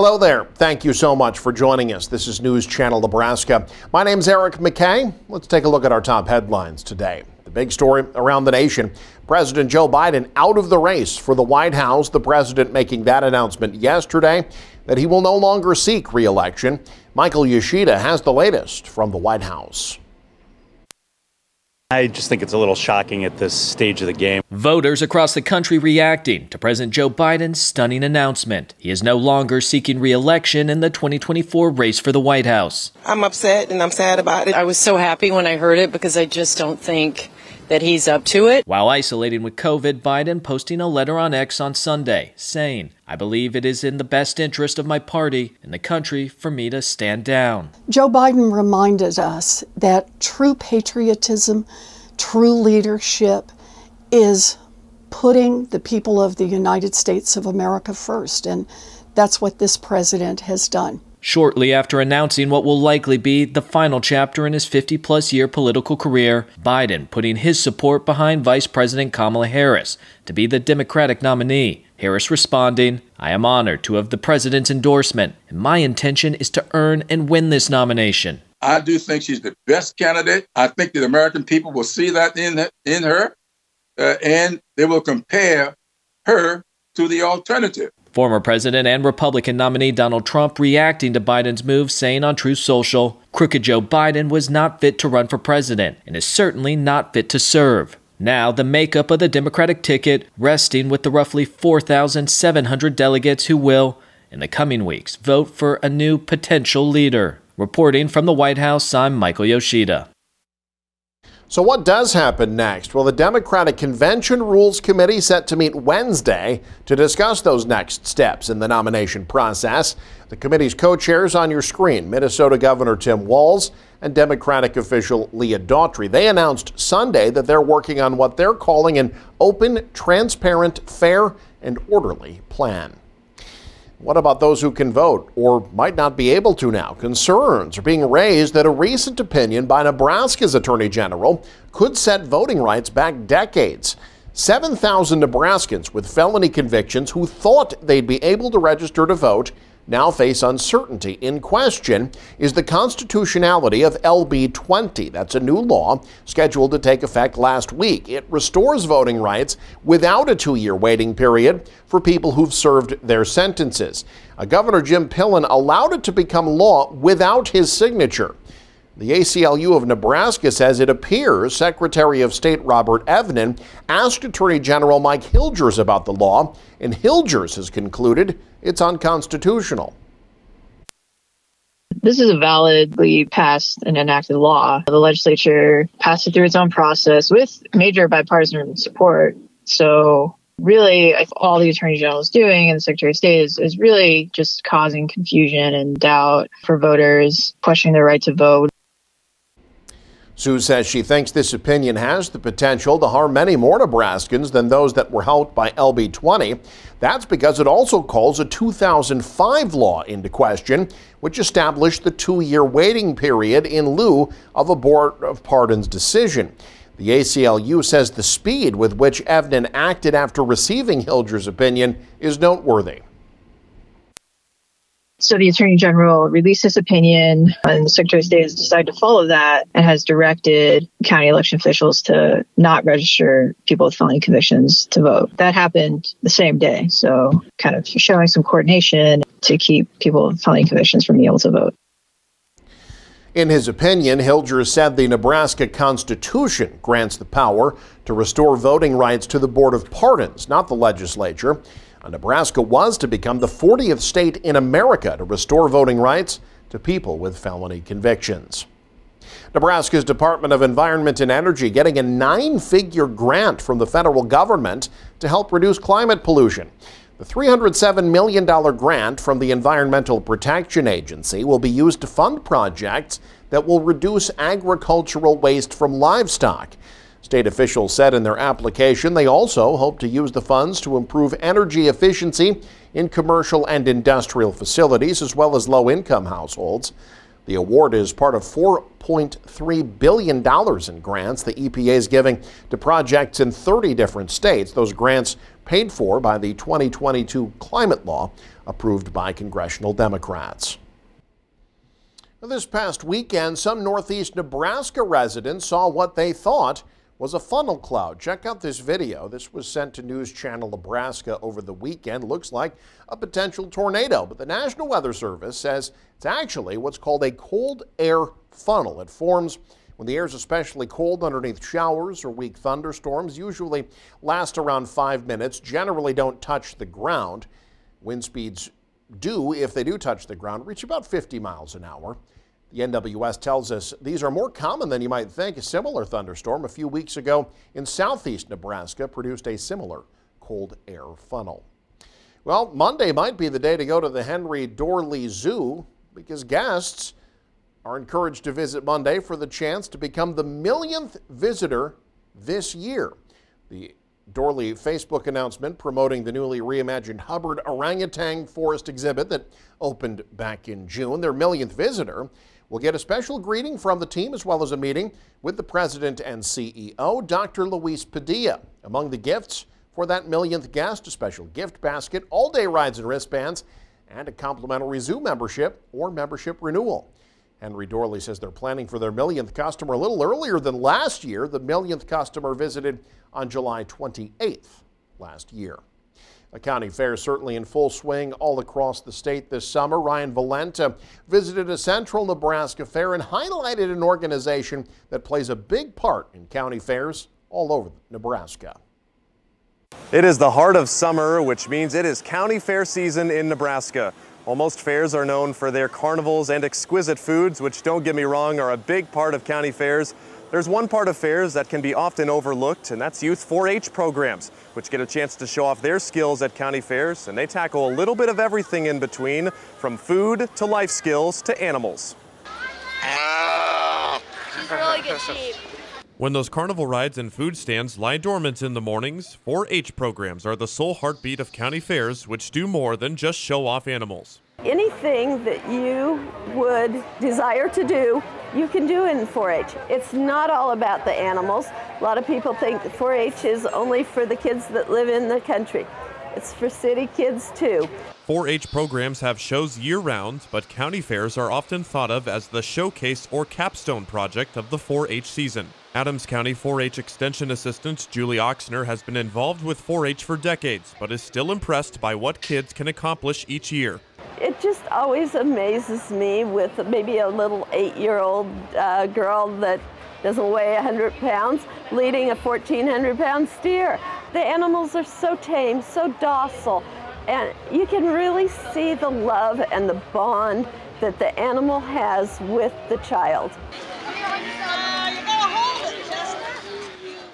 Hello there. Thank you so much for joining us. This is News Channel Nebraska. My name's Eric McKay. Let's take a look at our top headlines today. The big story around the nation, President Joe Biden out of the race for the White House. The president making that announcement yesterday that he will no longer seek re-election. Michael Yoshida has the latest from the White House. I just think it's a little shocking at this stage of the game. Voters across the country reacting to President Joe Biden's stunning announcement. He is no longer seeking re-election in the 2024 race for the White House. I'm upset and I'm sad about it. I was so happy when I heard it because I just don't think that he's up to it. While isolating with COVID, Biden posting a letter on X on Sunday saying, "I believe it is in the best interest of my party and the country for me to stand down." Joe Biden reminded us that true patriotism, true leadership is putting the people of the United States of America first, and that's what this president has done. Shortly after announcing what will likely be the final chapter in his 50-plus year political career, Biden putting his support behind Vice President Kamala Harris to be the Democratic nominee. Harris responding, "I am honored to have the president's endorsement, and my intention is to earn and win this nomination." I do think she's the best candidate. I think that the American people will see that in her, and they will compare her to the alternative. Former President and Republican nominee Donald Trump reacting to Biden's move, saying on Truth Social, "Crooked Joe Biden was not fit to run for president and is certainly not fit to serve." Now, the makeup of the Democratic ticket resting with the roughly 4,700 delegates who will, in the coming weeks, vote for a new potential leader. Reporting from the White House, I'm Michael Yoshida. So what does happen next? Well, the Democratic Convention Rules Committee set to meet Wednesday to discuss those next steps in the nomination process. The committee's co-chairs on your screen, Minnesota Governor Tim Walz and Democratic official Leah Daughtry. They announced Sunday that they're working on what they're calling an open, transparent, fair, and orderly plan. What about those who can vote or might not be able to now? Concerns are being raised that a recent opinion by Nebraska's Attorney General could set voting rights back decades. 7,000 Nebraskans with felony convictions who thought they'd be able to register to vote now face uncertainty. In question is the constitutionality of LB 20. That's a new law scheduled to take effect last week. It restores voting rights without a 2-year waiting period for people who've served their sentences. Governor Jim Pillen allowed it to become law without his signature. The ACLU of Nebraska says it appears Secretary of State Robert Evnen asked Attorney General Mike Hilgers about the law, and Hilgers has concluded it's unconstitutional. This is a validly passed and enacted law. The legislature passed it through its own process with major bipartisan support. So really, all the Attorney General is doing and the Secretary of State is really just causing confusion and doubt for voters, questioning their right to vote. Sue says she thinks this opinion has the potential to harm many more Nebraskans than those that were helped by LB 20. That's because it also calls a 2005 law into question, which established the 2-year waiting period in lieu of a Board of Pardons decision. The ACLU says the speed with which Evnen acted after receiving Hilgers' opinion is noteworthy. So the Attorney General released this opinion, and the Secretary of State has decided to follow that and has directed county election officials to not register people with felony convictions to vote. That happened the same day, so kind of showing some coordination to keep people with felony convictions from being able to vote. In his opinion, Hilgers said the Nebraska Constitution grants the power to restore voting rights to the Board of Pardons, not the legislature. Nebraska was to become the 40th state in America to restore voting rights to people with felony convictions. Nebraska's Department of Environment and Energy getting a 9-figure grant from the federal government to help reduce climate pollution. The $307 million grant from the Environmental Protection Agency will be used to fund projects that will reduce agricultural waste from livestock. State officials said in their application they also hope to use the funds to improve energy efficiency in commercial and industrial facilities as well as low-income households. The award is part of $4.3 billion in grants the EPA is giving to projects in 30 different states. Those grants paid for by the 2022 climate law approved by congressional Democrats. This past weekend, some northeast Nebraska residents saw what they thought was a funnel cloud. Check out this video. This was sent to News Channel Nebraska over the weekend. Looks like a potential tornado, but the National Weather Service says it's actually what's called a cold air funnel. It forms when the air is especially cold underneath showers or weak thunderstorms. Usually last around 5 minutes, generally don't touch the ground. Wind speeds do, if they do touch the ground, reach about 50 miles an hour. The NWS tells us these are more common than you might think. A similar thunderstorm a few weeks ago in southeast Nebraska produced a similar cold air funnel. Well, Monday might be the day to go to the Henry Dorley Zoo because guests are encouraged to visit Monday for the chance to become the millionth visitor this year. The Dorley Facebook announcement promoting the newly reimagined Hubbard Orangutan Forest exhibit that opened back in June. Their millionth visitor will get a special greeting from the team as well as a meeting with the president and CEO, Dr. Luis Padilla. Among the gifts for that millionth guest, a special gift basket, all-day rides and wristbands, and a complimentary zoo membership or membership renewal. Henry Dorley says they're planning for their millionth customer a little earlier than last year. The millionth customer visited on July 28th last year. A county fair certainly in full swing all across the state this summer. Ryan Valenta visited a central Nebraska fair and highlighted an organization that plays a big part in county fairs all over Nebraska. It is the heart of summer, which means it is county fair season in Nebraska. While most fairs are known for their carnivals and exquisite foods, which, don't get me wrong, are a big part of county fairs, there's one part of fairs that can be often overlooked, and that's youth 4-H programs, which get a chance to show off their skills at county fairs, and they tackle a little bit of everything in between, from food to life skills to animals. She's a really good sheep. When those carnival rides and food stands lie dormant in the mornings, 4-H programs are the sole heartbeat of county fairs, which do more than just show off animals. Anything that you would desire to do, you can do in 4-H. It's not all about the animals. A lot of people think 4-H is only for the kids that live in the country. It's for city kids too. 4-H programs have shows year-round, but county fairs are often thought of as the showcase or capstone project of the 4-H season. Adams County 4-H Extension Assistant Julie Oxner has been involved with 4-H for decades, but is still impressed by what kids can accomplish each year. It just always amazes me with maybe a little 8-year-old girl that doesn't weigh 100 pounds leading a 1,400-pound steer. The animals are so tame, so docile, and you can really see the love and the bond that the animal has with the child.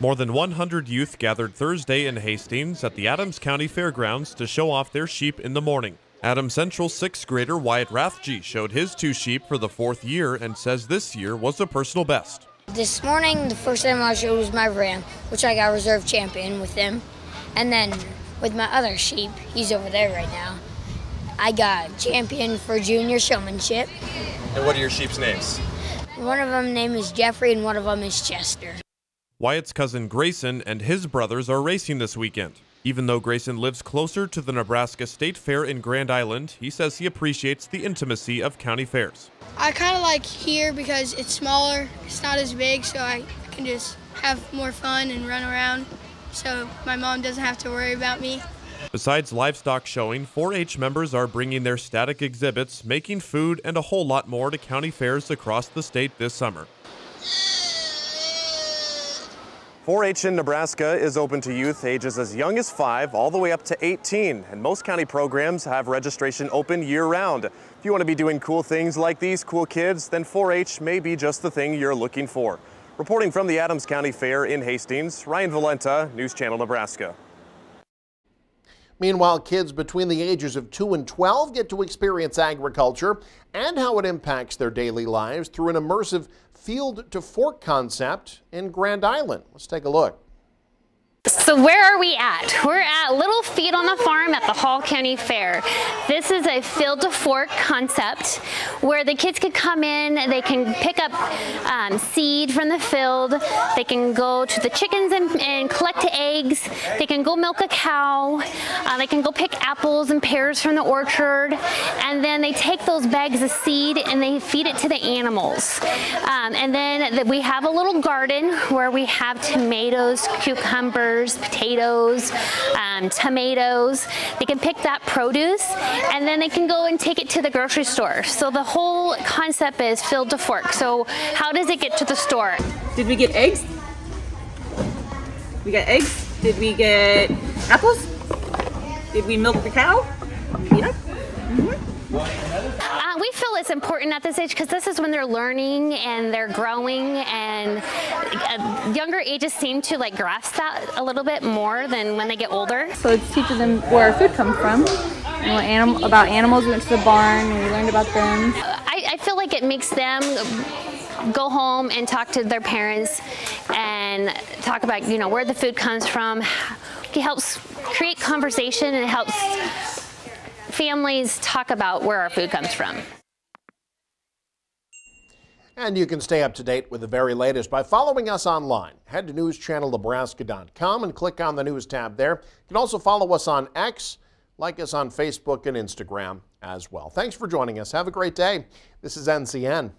More than 100 youth gathered Thursday in Hastings at the Adams County Fairgrounds to show off their sheep in the morning. Adams Central 6th grader Wyatt Rathje showed his 2 sheep for the 4th year and says this year was a personal best. This morning, the first animal I showed was my ram, which I got reserve champion with him. And then with my other sheep, he's over there right now, I got champion for junior showmanship. And what are your sheep's names? One of them name is Jeffrey and one of them is Chester. Wyatt's cousin Grayson and his brothers are racing this weekend. Even though Grayson lives closer to the Nebraska State Fair in Grand Island, he says he appreciates the intimacy of county fairs. I kind of like here because it's smaller, it's not as big, so I can just have more fun and run around, so my mom doesn't have to worry about me. Besides livestock showing, 4-H members are bringing their static exhibits, making food, and a whole lot more to county fairs across the state this summer. 4-H in Nebraska is open to youth ages as young as 5 all the way up to 18, and most county programs have registration open year-round. If you want to be doing cool things like these cool kids, then 4-H may be just the thing you're looking for. Reporting from the Adams County Fair in Hastings, Ryan Valenta, News Channel Nebraska. Meanwhile, kids between the ages of 2 and 12 get to experience agriculture and how it impacts their daily lives through an immersive field to fork concept in Grand Island. Let's take a look. So where are we at? We're at Little Feed on the Farm at the Hall County Fair. This is a field to fork concept where the kids can come in, they can pick up seed from the field, they can go to the chickens and collect eggs, they can go milk a cow, they can go pick apples and pears from the orchard, and then they take those bags of seed and they feed it to the animals. And then we have a little garden where we have tomatoes, cucumbers, potatoes, tomatoes. They can pick that produce and then they can go and take it to the grocery store. So the whole concept is field to fork. So how does it get to the store? Did we get eggs? We got eggs? Did we get apples? Did we milk the cow? Yep. We feel it's important at this age because this is when they're learning and they're growing, and younger ages seem to like grasp that a little bit more than when they get older. So it's teaching them where our food comes from, and about animals. We went to the barn and we learned about them. I feel like it makes them go home and talk to their parents and talk about, you know, where the food comes from. It helps create conversation and it helps families talk about where our food comes from. And you can stay up to date with the very latest by following us online. Head to newschannelnebraska.com and click on the news tab there. You can also follow us on X, like us on Facebook and Instagram as well. Thanks for joining us. Have a great day. This is NCN.